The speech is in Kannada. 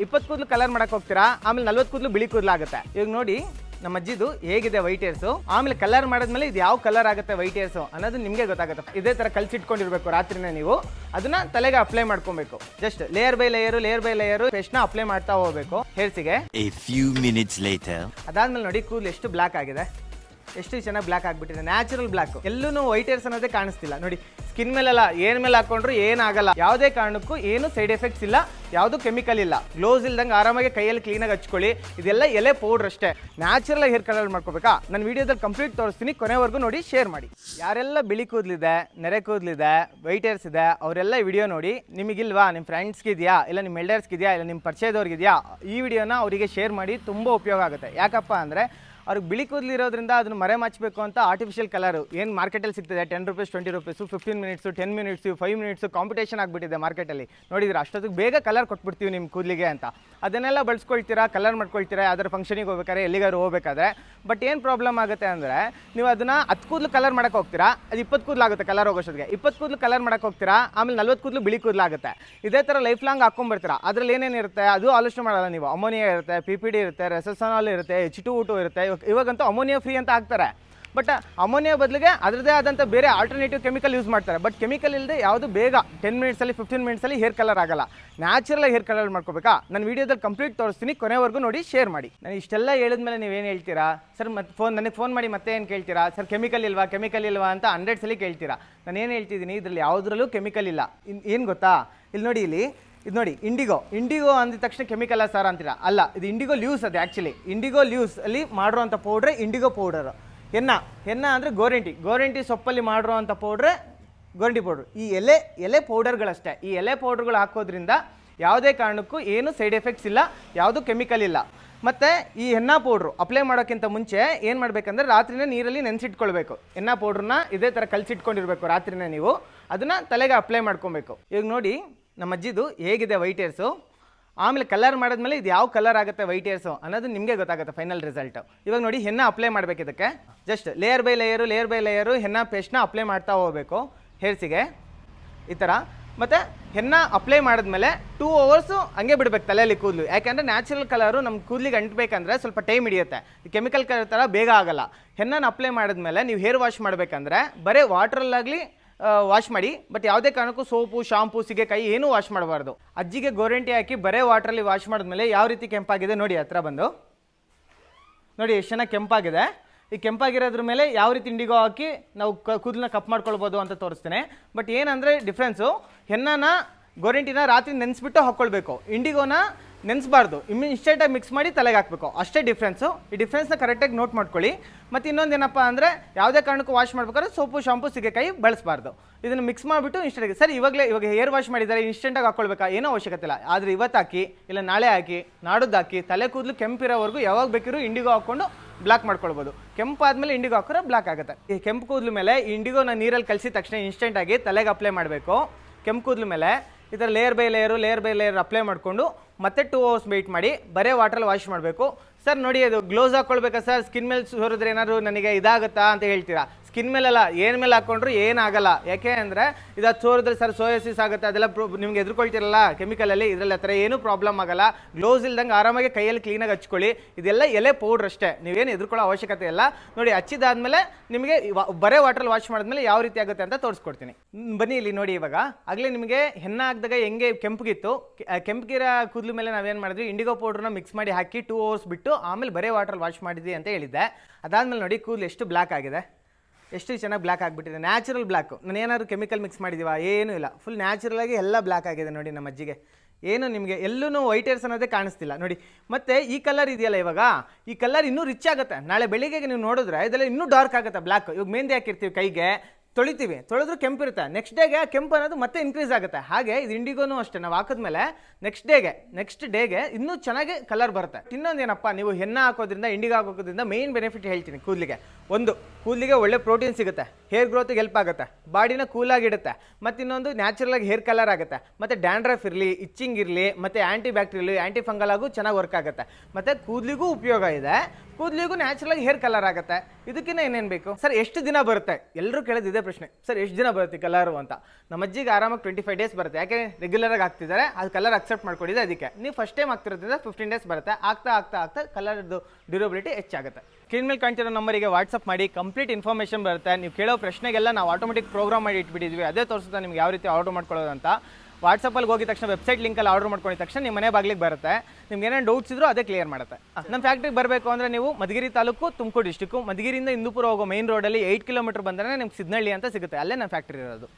20 ಕೂದಲು ಕಲರ್ ಮಾಡಕ್ ಹೋಗ್ತೀರಾ, ಆಮೇಲೆ 40 ಕೂದಲು ಬಿಳಿ ಕೂದಲು ಆಗುತ್ತೆ. ಇವಾಗ ನೋಡಿ ನಮ್ಮ ಅಜ್ಜಿದು ಹೇಗಿದೆ ವೈಟ್ ಹೇರ್ಸು, ಆಮೇಲೆ ಕಲರ್ ಮಾಡಿದ್ಮೇಲೆ ಇದು ಯಾವ ಕಲರ್ ಆಗುತ್ತೆ ವೈಟ್ ಹೇರ್ಸು ಅನ್ನೋದು ನಿಮಗೆ ಗೊತ್ತಾಗುತ್ತೆ. ಇದೇ ತರ ಕಲ್ಸಿಟ್ಕೊಂಡಿರ್ಬೇಕು ರಾತ್ರಿನೇ ನೀವು ಅದನ್ನ ತಲೆಗೆ ಅಪ್ಲೈ ಮಾಡ್ಕೊಬೇಕು. Just layer by layer paste ನ ಅಪ್ಲೈ ಮಾಡ್ತಾ ಹೋಗ್ಬೇಕು ಹೇರ್ಸಿಗೆ. ಅದಾದ್ಮೇಲೆ ನೋಡಿ ಕೂದಲು ಎಷ್ಟು ಬ್ಲಾಕ್ ಆಗಿದೆ, ಎಷ್ಟು ಚೆನ್ನಾಗಿ ಬ್ಲಾಕ್ ಆಗ್ಬಿಟ್ಟಿದೆ, ನ್ಯಾಚುರಲ್ ಬ್ಲಾಕ್. ಎಲ್ಲೂ ವೈಟ್ ಹೇರ್ಸ್ ಅನ್ನೋದೇ ಕಾಣಿಸ್ತಿಲ್ಲ ನೋಡಿ. ಸ್ಕಿನ್ ಮೇಲೆಲ್ಲ ಏನ್ ಮೇಲೆ ಹಾಕೊಂಡ್ರು ಏನಾಗಲ್ಲ, ಯಾವುದೇ ಕಾರಣಕ್ಕೂ ಏನು ಸೈಡ್ ಎಫೆಕ್ಟ್ಸ್ ಇಲ್ಲ, ಯಾವುದು ಕೆಮಿಕಲ್ ಇಲ್ಲ. ಗ್ಲೋಸ್ ಇಲ್ದಂಗೆ ಆರಾಮಾಗಿ ಕೈಯಲ್ಲಿ ಕ್ಲೀನಾಗಿ ಹಚ್ಕೊಳ್ಳಿ. ಇದೆಲ್ಲ ಎಲೆ ಪೌಡರ್ ಅಷ್ಟೇ. ನ್ಯಾಚುರಲ್ ಆಗಿ ಹೇರ್ ಕಲರ್ ಮಾಡ್ಕೋಬೇಕಾ, ನಾನು ವಿಡಿಯೋದಲ್ಲಿ ಕಂಪ್ಲೀಟ್ ತೋರಿಸ್ತೀನಿ, ಕೊನೆವರೆಗೂ ನೋಡಿ, ಶೇರ್ ಮಾಡಿ. ಯಾರೆಲ್ಲ ಬಿಳಿ ಕೂದಲಿದೆ, ನೆರೆ ಕೂದಲಿದೆ, ವೈಟ್ ಹೇರ್ಸ್ ಇದೆ ಅವರೆಲ್ಲ ವಿಡಿಯೋ ನೋಡಿ. ನಿಮಗಿಲ್ವಾ, ನಿಮ್ಮ ಫ್ರೆಂಡ್ಸ್ಗೆ ಇದೆಯಾ, ಇಲ್ಲ ನಿಮ್ಮ ಎಲ್ಡರ್ಸ್ಗೆ ಇದೆಯಾ, ಇಲ್ಲ ನಿಮ್ಮ ಪರಿಚಯದವ್ರಿಗಿದೆಯಾ, ಈ ವಿಡಿಯೋನ ಅವರಿಗೆ ಶೇರ್ ಮಾಡಿ. ತುಂಬ ಉಪಯೋಗ ಆಗುತ್ತೆ. ಯಾಕಪ್ಪ ಅಂದರೆ ಅವ್ರಿಗೆ ಬಿಳಿ ಕೂದಲು ಇರೋದ್ರಿಂದ ಅದನ್ನು ಮರೆ ಮಚ್ಚಬೇಕು ಅಂತ ಆರ್ಟಿಫಿಷಿಯಲ್ ಕಲರು ಏನು ಮಾರ್ಕೆಟಲ್ಲಿ ಸಿಗ್ತದೆ, 10 rupees 20 rupees 15 minutes 10 minutes 5 minutes competition ಆಗಿಬಿಟ್ಟಿದೆ ಮಾರ್ಕೆಟಲ್ಲಿ. ನೋಡಿದ್ರೆ ಅಷ್ಟೊತ್ತಿಗೆ ಬೇಗ ಕಲರ್ ಕೊಟ್ಬಿಡ್ತೀವಿ ನಿಮ್ಮ ಕೂದಲಿಗೆ ಅಂತ. ಅದನ್ನೆಲ್ಲ ಬಳಸ್ಕೊಳ್ತೀರಾ, ಕಲರ್ ಮಾಡ್ಕೊಳ್ತೀರಾ ಅದರ ಫಂಕ್ಷನಿಗೆ ಹೋಗ್ಬೇಕಾದ್ರೆ, ಎಲ್ಲಿಗಾರು ಹೋಗ್ಬೇಕಾದ್ರೆ. ಬಟ್ ಏನು ಪ್ರಾಬ್ಲಮ್ ಆಗುತ್ತೆ ಅಂದರೆ ನೀವು ಅದನ್ನು 10 ಕೂದಲು ಕಲರ್ ಮಾಡೋಕೆ ಹೋಗ್ತೀರಾ, ಅದು 20 ಕೂದಲು ಆಗುತ್ತೆ ಕಲರ್ ಹೋಗೋಷ್ಟೊತ್ತಿಗೆ. 20 ಕೂದಲು ಕಲರ್ ಮಾಡೋಕೆ ಹೋಗ್ತೀರಾ, ಆಮೇಲೆ 40 ಕೂದಲು ಬಿಳಿ ಕೂದಲು ಆಗುತ್ತೆ. ಇದೇ ಥರ ಲೈಫ್ ಲಾಂಗ್ ಹಾಕೊಂಡ್ಬರ್ತೀರಾ. ಅದರಲ್ಲಿ ಏನೇನಿರುತ್ತೆ ಅದು ಆಲೋಚನೆ ಮಾಡಲ್ಲ ನೀವು. ಅಮೋನಿಯಾ ಇರುತ್ತೆ, PPD ಇರುತ್ತೆ, ರೆಸೋಸನಾಲ್ ಇರುತ್ತೆ, H2O2 ಇರುತ್ತೆ. ಇವಾಗಂತೂ ಅಮೋನಿಯಾ ಫ್ರೀ ಅಂತ ಹಾಕ್ತಾರೆ. ಬಟ್ ಅಮೋನಿಯಾ ಬದಲಿಗೆ ಅದರದೇ ಆದಂಥ ಬೇರೆ ಆಲ್ಟರ್ನೇಟಿವ್ ಕೆಮಿಕಲ್ ಯೂಸ್ ಮಾಡ್ತಾರೆ. ಬಟ್ ಕೆಮಿಕಲ್ ಇಲ್ಲದೆ ಯಾವುದು ಬೇಗ 10 ಮಿನಿಟ್ಸಲ್ಲಿ 15 ಮಿನಿಟ್ಸಲ್ಲಿ ಹೇರ್ ಕಲರ್ ಆಗಲ್ಲ. ನ್ಯಾಚುರಲ್ ಹೇರ್ ಕಲರ್ ಮಾಡ್ಕೋಬೇಕಾ, ನಾನು ವಿಡಿಯೋದಲ್ಲಿ ಕಂಪ್ಲೀಟ್ ತೋರಿಸ್ತೀನಿ, ಕೊನೆವರೆಗೂ ನೋಡಿ, ಶೇರ್ ಮಾಡಿ. ನಾನು ಇಷ್ಟೆಲ್ಲ ಹೇಳಿದ್ಮೇಲೆ ನೀವೇನು ಹೇಳ್ತೀರಾ ಸರ್, ಮತ್ತೆ ನನಗೆ ಫೋನ್ ಮಾಡಿ ಮತ್ತೆ ಏನು ಕೇಳ್ತೀರಾ ಸರ್, ಕೆಮಿಕಲ್ ಇಲ್ವಾ ಅಂತ 100 ಸಲ ಕೇಳ್ತೀರಾ. ನಾನು ಏನು ಹೇಳ್ತಿದ್ದೀನಿ, ಇದರಲ್ಲಿ ಯಾವುದ್ರಲ್ಲೂ ಕೆಮಿಕಲ್ ಇಲ್ಲ. ಏನು ಗೊತ್ತಾ, ಇಲ್ಲಿ ನೋಡಿ, ಇದು ನೋಡಿ, ಇಂಡಿಗೋ ಅಂದ ತಕ್ಷಣ ಕೆಮಿಕಲ್ ಸರ್ ಅಂತೀರಾ. ಅಲ್ಲ, ಇದು ಇಂಡಿಗೋ ಲೀವ್ಸ್. ಅದು ಆ್ಯಕ್ಚುಲಿ ಇಂಡಿಗೋ ಲೀವ್ಸ್ ಅಲ್ಲಿ ಮಾಡಿರುವಂಥ ಪೌಡ್ರೆ ಇಂಡಿಗೋ ಪೌಡರ್. ಹೆನ್ನ ಅಂದರೆ ಗೋರಂಟಿ ಸೊಪ್ಪಲ್ಲಿ ಮಾಡಿರುವಂಥ ಪೌಡ್ರೆ ಗೋರಂಟಿ ಪೌಡ್ರು. ಈ ಎಲೆ ಪೌಡರ್ಗಳಷ್ಟೇ. ಈ ಎಲೆ ಪೌಡರ್ಗಳು ಹಾಕೋದ್ರಿಂದ ಯಾವುದೇ ಕಾರಣಕ್ಕೂ ಏನು ಸೈಡ್ ಎಫೆಕ್ಟ್ಸ್ ಇಲ್ಲ, ಯಾವುದು ಕೆಮಿಕಲ್ ಇಲ್ಲ. ಮತ್ತು ಈ ಹೆನ್ನ ಪೌಡ್ರು ಅಪ್ಲೈ ಮಾಡೋಕ್ಕಿಂತ ಮುಂಚೆ ಏನು ಮಾಡಬೇಕಂದ್ರೆ ರಾತ್ರಿನೇ ನೀರಲ್ಲಿ ನೆನೆಸಿಟ್ಕೊಳ್ಬೇಕು. ಹೆನ್ನ ಪೌಡ್ರನ್ನ ಇದೇ ಥರ ಕಲಸಿಟ್ಕೊಂಡಿರ್ಬೇಕು ರಾತ್ರಿನೇ ನೀವು. ಅದನ್ನು ತಲೆಗೆ ಅಪ್ಲೈ ಮಾಡ್ಕೊಬೇಕು. ಈಗ ನೋಡಿ ನಮ್ಮ ಅಜ್ಜಿದು ಹೇಗಿದೆ ವೈಟ್ ಹೇರ್ಸು, ಆಮೇಲೆ ಕಲರ್ ಮಾಡಿದ್ಮೇಲೆ ಇದು ಯಾವ ಕಲರ್ ಆಗುತ್ತೆ ವೈಟ್ ಹೇರ್ಸು ಅನ್ನೋದು ನಿಮಗೆ ಗೊತ್ತಾಗುತ್ತೆ ಫೈನಲ್ ರಿಸಲ್ಟ್. ಇವಾಗ ನೋಡಿ ಹೆನ್ನ ಅಪ್ಲೈ ಮಾಡಬೇಕು. ಇದಕ್ಕೆ just layer by layer henna ಪೇಸ್ಟ್ನ ಅಪ್ಲೈ ಮಾಡ್ತಾ ಹೋಗಬೇಕು ಹೇರ್ಸಿಗೆ ಈ ಥರ. ಮತ್ತು ಹೆನ್ನ ಅಪ್ಲೈ ಮಾಡಿದ್ಮೇಲೆ 2 ಅವರ್ಸು ಹಂಗೆ ಬಿಡಬೇಕು ತಲೆಯಲ್ಲಿ ಕೂದಲು. ಯಾಕೆಂದರೆ ನ್ಯಾಚುರಲ್ ಕಲರು ನಮ್ಮ ಕೂದಲಿಗೆ ಅಂಟಬೇಕಂದ್ರೆ ಸ್ವಲ್ಪ ಟೈಮ್ ಹಿಡಿಯುತ್ತೆ. ಕೆಮಿಕಲ್ ಕಲರ್ ಥರ ಬೇಗ ಆಗಲ್ಲ. ಹೆನ್ನನ ಅಪ್ಲೈ ಮಾಡಿದ್ಮೇಲೆ ನೀವು ಹೇರ್ ವಾಶ್ ಮಾಡಬೇಕಂದ್ರೆ ಬರೀ ವಾಟ್ರಲ್ಲಾಗಲಿ ವಾಶ್ ಮಾಡಿ. ಬಟ್ ಯಾವುದೇ ಕಾರಣಕ್ಕೂ ಸೋಪು, ಶಾಂಪು, ಸೀಗೆಕಾಯಿ ಏನೂ ವಾಶ್ ಮಾಡಬಾರ್ದು. ಅಜ್ಜಿಗೆ ಗೋರಂಟಿ ಹಾಕಿ ಬರೇ ವಾಟ್ರಲ್ಲಿ ವಾಶ್ ಮಾಡಿದ್ಮೇಲೆ ಯಾವ ರೀತಿ ಕೆಂಪಾಗಿದೆ ನೋಡಿ. ಹತ್ರ ಬಂದು ನೋಡಿ ಎಷ್ಟು ಚೆನ್ನಾಗಿ ಕೆಂಪಾಗಿದೆ. ಈ ಕೆಂಪಾಗಿರೋದ್ರ ಮೇಲೆ ಯಾವ ರೀತಿ ಇಂಡಿಗೋ ಹಾಕಿ ನಾವು ಕೂದಲನ್ನ ಕಪ್ ಮಾಡ್ಕೊಳ್ಬೋದು ಅಂತ ತೋರಿಸ್ತೇನೆ. ಬಟ್ ಏನಂದರೆ ಡಿಫ್ರೆನ್ಸು, ಹೆನ್ನನ ಗೋರಂಟಿನ ರಾತ್ರಿ ನೆನೆಸ್ಬಿಟ್ಟು ಹಾಕ್ಕೊಳ್ಬೇಕು, ಇಂಡಿಗೋನ ನೆನೆಸಬಾರ್ದು, ಇನ್ಸ್ಟೆಂಟಾಗಿ ಮಿಕ್ಸ್ ಮಾಡಿ ತಲೆಗೆ ಹಾಕಬೇಕು. ಅಷ್ಟೇ ಡಿಫ್ರೆನ್ಸು. ಈ ಡಿಫ್ರೆನ್ಸ್ನ ಕರೆಕ್ಟಾಗಿ ನೋಟ್ ಮಾಡ್ಕೊಳ್ಳಿ. ಮತ್ತು ಇನ್ನೊಂದೇನಪ್ಪ ಅಂದರೆ ಯಾವುದೇ ಕಾರಣಕ್ಕೂ ವಾಶ್ ಮಾಡ್ಬೇಕಾದ್ರೆ ಸೋಪು, ಶಾಂಪು, ಸೀಗೆಕಾಯಿ ಬಳಸಬಾರ್ದು. ಇದನ್ನು ಮಿಕ್ಸ್ ಮಾಡಿಬಿಟ್ಟು ಇನ್ಸ್ಟೆಂಟಾಗಿ ಸರ್ ಇವಾಗ ಹೇರ್ ವಾಶ್ ಮಾಡಿದ್ದಾರೆ ಇನ್ಸ್ಟೆಂಟಾಗಿ ಹಾಕ್ಕೊಳ್ಬೇಕಾ, ಏನೋ ಅವಶ್ಯಕತೆ ಇಲ್ಲ. ಆದರೆ ಇವತ್ತು ಹಾಕಿ, ಇಲ್ಲ ನಾಳೆ ಹಾಕಿ, ನಾಡದ್ದು ಹಾಕಿ, ತಲೆ ಕೂದಲು ಕೆಂಪಿರೋವರೆಗೂ ಯಾವಾಗ ಬೇಕಿರೋ ಇಂಡಿಗೋ ಹಾಕ್ಕೊಂಡು ಬ್ಲಾಕ್ ಮಾಡ್ಕೊಳ್ಬೋದು. ಕೆಂಪು ಆದಮೇಲೆ ಇಂಡಿಗೋ ಹಾಕಿದ್ರೆ ಬ್ಲಾಕ್ ಆಗುತ್ತೆ. ಈ ಕೆಂಪು ಕೂದಲು ಮೇಲೆ ಇಂಡಿಗೋನ ನೀರಲ್ಲಿ ಕಲಸಿದ ತಕ್ಷಣ ಇನ್ಸ್ಟೆಂಟಾಗಿ ತಲೆಗೆ ಅಪ್ಲೈ ಮಾಡಬೇಕು. ಕೆಂಪು ಕೂದಲು ಮೇಲೆ ಈ ಥರ ಲೇಯರ್ ಬೈ ಲೇಯರ್ ಅಪ್ಲೈ ಮಾಡಿಕೊಂಡು ಮತ್ತೆ 2 ಅವರ್ಸ್ ವೆಯ್ಟ್ ಮಾಡಿ ಬರೇ ವಾಟ್ರಲ್ಲಿ ವಾಶ್ ಮಾಡಬೇಕು. ಸರ್ ನೋಡಿ ಅದು ಗ್ಲೌಸ್ ಹಾಕ್ಕೊಳ್ಬೇಕಾ ಸರ್, ಸ್ಕಿನ್ ಮೇಲೆ ಸೋರಿದ್ರೆ ಏನಾದ್ರು ನನಗೆ ಇದಾಗುತ್ತಾ ಅಂತ ಹೇಳ್ತೀರಾ. ಸ್ಕಿನ್ ಮೇಲೆಲ್ಲ ಏನು ಮೇಲೆ ಹಾಕ್ಕೊಂಡ್ರು ಏನಾಗಲ್ಲ. ಯಾಕೆ ಅಂದರೆ ಇದು ಸೋರಿದ್ರೆ ಸರ್ ಸೋಯಸಿಸ್ ಆಗುತ್ತೆ, ಅದೆಲ್ಲ ನಿಮ್ಗೆ ಎದುರ್ಕೊಳ್ತಿರಲ್ಲ ಕೆಮಿಕಲಲ್ಲಿ. ಇದರಲ್ಲಿ ಆ ಥರ ಏನೂ ಪ್ರಾಬ್ಲಮ್ ಆಗಲ್ಲ. ಗ್ಲೌಸ್ ಇಲ್ದಂಗೆ ಆರಾಮಾಗಿ ಕೈಯಲ್ಲಿ ಕ್ಲೀನಾಗಿ ಹಚ್ಕೊಳ್ಳಿ. ಇದೆಲ್ಲ ಎಲೆ ಪೌಡ್ರ್ ಅಷ್ಟೇ, ನೀವೇನು ಎದುರ್ಕೊಳ್ಳೋ ಅವಶ್ಯಕತೆ ಇಲ್ಲ. ನೋಡಿ ಹಚ್ಚಿದಾದ್ಮೇಲೆ ನಿಮಗೆ ಬರೇ ವಾಟ್ರಲ್ಲಿ ವಾಶ್ ಮಾಡಿದ್ಮೇಲೆ ಯಾವ ರೀತಿ ಆಗುತ್ತೆ ಅಂತ ತೋರಿಸ್ಕೊಡ್ತೀನಿ. ಬನ್ನಿ ಇಲ್ಲಿ ನೋಡಿ. ಇವಾಗ ಆಗಲೇ ನಿಮಗೆ ಹೆನ್ನ ಹಾಕಿದಾಗ ಹೆಂಗೆ ಕೆಂಪಗಿತ್ತು, ಕೆಂಪಗಿರೋ ಕೂದಲು ಮೇಲೆ ನಾವೇನು ಮಾಡಿದ್ವಿ, ಇಂಡಿಗೋ ಪೌಡ್ರನ್ನ ಮಿಕ್ಸ್ ಮಾಡಿ ಹಾಕಿ 2 ಅವರ್ಸ್ ಬಿಟ್ಟು ಆಮೇಲೆ ಬರೇ ವಾಟ್ರಲ್ಲಿ ವಾಶ್ ಮಾಡಿದ್ವಿ ಅಂತ ಹೇಳಿದ್ದೆ. ಅದಾದಮೇಲೆ ನೋಡಿ ಕೂದಲು ಎಷ್ಟು ಬ್ಲ್ಯಾಕ್ ಆಗಿದೆ, ಎಷ್ಟು ಚೆನ್ನಾಗಿ ಬ್ಲ್ಯಾಕ್ ಆಗಿಬಿಟ್ಟಿದೆ. Natural black. ನಾನು ಏನಾದ್ರು ಕೆಮಿಕಲ್ ಮಿಕ್ಸ್ ಮಾಡಿದ್ದೀವಾ, ಏನೂ ಇಲ್ಲ. ಫುಲ್ ನ್ಯಾಚುರಲಾಗಿ ಎಲ್ಲ ಬ್ಲ್ಯಾಕ್ ಆಗಿದೆ ನೋಡಿ ನಮ್ಮ ಅಜ್ಜಿಗೆ. ಏನು ನಿಮಗೆ ಎಲ್ಲೂ ವೈಟ್ ಹೇರ್ಸ್ ಅನ್ನೋದೇ ಕಾಣಿಸ್ತಿಲ್ಲ ನೋಡಿ. ಮತ್ತು ಈ ಕಲರ್ ಇದೆಯಲ್ಲ, ಇವಾಗ ಈ ಕಲರ್ ಇನ್ನೂ ರಿಚ್ ಆಗುತ್ತೆ. ನಾಳೆ ಬೆಳಿಗ್ಗೆ ನೀವು ನೋಡಿದ್ರೆ ಇದೆಲ್ಲ ಇನ್ನೂ ಡಾರ್ಕ್ ಆಗುತ್ತೆ ಬ್ಲ್ಯಾಕ್. ಇವಾಗ ಮೆಹಂದಿ ಹಾಕಿರ್ತೀವಿ, ಕೈಗೆ ತೊಳಿತೀವಿ, ತೊಳೆದ್ರೂ ಕೆಂಪಿರುತ್ತೆ. ನೆಕ್ಸ್ಟ್ ಡೇಗೆ ಕೆಂಪು ಅನ್ನೋದು ಮತ್ತೆ ಇನ್ಕ್ರೀಸ್ ಆಗುತ್ತೆ. ಹಾಗೆ ಇದು ಇಂಡಿಗೋನು ಅಷ್ಟೇ, ನಾವು ಹಾಕಿದ್ಮೇಲೆ ನೆಕ್ಸ್ಟ್ ಡೇಗೆ ಇನ್ನೂ ಚೆನ್ನಾಗಿ ಕಲರ್ ಬರುತ್ತೆ. ಇನ್ನೊಂದು ಏನಪ್ಪ, ನೀವು ಹೆನ್ನ ಹಾಕೋದ್ರಿಂದ, ಇಂಡಿಗೋ ಹಾಕೋದ್ರಿಂದ ಮೇನ್ ಬೆನಿಫಿಟ್ ಹೇಳ್ತೀನಿ ಕೂದಲಿಗೆ. ಒಂದು, ಕೂದಲಿಗೆ ಒಳ್ಳೆ ಪ್ರೋಟೀನ್ ಸಿಗುತ್ತೆ, ಹೇರ್ ಗ್ರೋತ್ಗೆ ಹೆಲ್ಪ್ ಆಗುತ್ತೆ, ಬಾಡಿನ ಕೂಲಾಗಿಡುತ್ತೆ. ಮತ್ತು ಇನ್ನೊಂದು ನ್ಯಾಚುರಲಾಗಿ ಹೇರ್ ಕಲರ್ ಆಗುತ್ತೆ. ಮತ್ತು ಡ್ಯಾಂಡ್ರಫ್ ಇರಲಿ, ಇಚ್ಚಿಂಗ್ ಇರಲಿ, ಮತ್ತು ಆ್ಯಂಟಿ ಬ್ಯಾಕ್ಟೀರಿಯಲ್, ಆ್ಯಂಟಿ ಫಂಗಲ್ ಆಗು ಚೆನ್ನಾಗಿ ವರ್ಕ್ ಆಗುತ್ತೆ. ಮತ್ತು ಕೂದಲಿಗೂ ಉಪಯೋಗ ಇದೆ. ಕೂದಲಿಗೂ ನ್ಯಾಚುರಲ್ ಆಗಿ ಹೇರ್ ಕಲರ್ ಆಗುತ್ತೆ. ಇದಕ್ಕಿಂತ ಏನೇನು ಬೇಕು ಸರ್? ಎಷ್ಟು ದಿನ ಬರುತ್ತೆ? ಎಲ್ಲರೂ ಕೇಳೋದು ಇದೇ ಪ್ರಶ್ನೆ, ಸರ್ ಎಷ್ಟು ದಿನ ಬರುತ್ತೆ ಕಲರು ಅಂತ. ನಮ್ಮ ಅಜ್ಜಿಗೆ ಆರಾಮಾಗಿ 25 ಡೇಸ್ ಬರುತ್ತೆ, ಯಾಕೆ ರೆಗ್ಯುಲರ್ ಆಗಿ ಆಗ್ತಿದ್ದಾರೆ, ಅದು ಕಲರ್ ಅಕ್ಸೆಪ್ಟ್ ಮಾಡ್ಕೊಂಡಿದೆ. ಅದಕ್ಕೆ ನೀವು ಫಸ್ಟ್ ಟೈಮ್ ಆಗ್ತಿರೋದ್ರಿಂದ 15 ಡೇಸ್ ಬರುತ್ತೆ. ಆಗ್ತಾ ಆಗ್ತಾ ಆಗ್ತಾ ಕಲರ್ದು ಡ್ಯೂರಬಿಲಿಟಿ ಹೆಚ್ಚಾಗುತ್ತೆ. ಸ್ಕ್ರೀನ್ ಮೇಲೆ ಕಾಣ್ತಿರೋ ನಂಬರಿಗೆ ವಾಟ್ಸಪ್ ಮಾಡಿ, ಕಂಪ್ಲೀಟ್ ಇನ್ಫಾರ್ಮೇಷನ್ ಬರುತ್ತೆ. ನೀವು ಕೇಳೋ ಪ್ರಶ್ನೆಗೆಲ್ಲ ನಾವು ಆಟೋಮೆಟಿಕ್ ಪ್ರೋಗ್ರಾಮ್ ಮಾಡಿ ಇಟ್ಬಿಟ್ಟಿದ್ವಿ, ಅದೇ ತೋರಿಸುತ್ತೆ ನಿಮ್ಗೆ ಯಾವ ರೀತಿ ಆರ್ಡರ್ ಮಾಡ್ಕೊಳ್ಳೋದು ಅಂತ. ವಾಟ್ಸಪ್ಪಲ್ಲಿ ಹೋಗಿದ ತಕ್ಷಣ ವೆಬ್ಸೈಟ್ ಲಿಂಕಲ್ಲಿ ಆರ್ಡರ್ ಮಾಡ್ಕೊಂಡಿದ ತಕ್ಷಣ ನಿಮ್ಮ ಮನೆ ಬಾಗಿಲಿಗೆ ಬರುತ್ತೆ. ನಿಮ್ಗೆ ಏನೇನು ಡೌಟ್ಸ್ ಇದ್ರೂ ಅದೇ ಕ್ಲಿಯರ್ ಮಾಡುತ್ತೆ. ನಮ್ಮ ಫ್ಯಾಕ್ಟ್ರಿಗೆ ಬರಬೇಕು ಅಂದರೆ ನೀವು ಮಧುಗಿರಿ ತಾಲೂಕು, ತುಮಕೂರು ಡಿಸ್ಟಿಕ್ಕು, ಮಧುಗಿರಿಯಿಂದ ಇಂದೂಪುರ ಹೋಗೋ ಮೈನ್ ರೋಡಲ್ಲಿ 8 ಕಿಲೋಮೀಟರ್ ಬಂದರೆ ನಿಮ್ಗೆ ಸಿದ್ನಳ್ಳಿ ಅಂತ ಸಿಗುತ್ತೆ, ಅಲ್ಲೇ ನಮ್ಮ ಫ್ಯಾಕ್ಟ್ರಿ ಇರೋದು.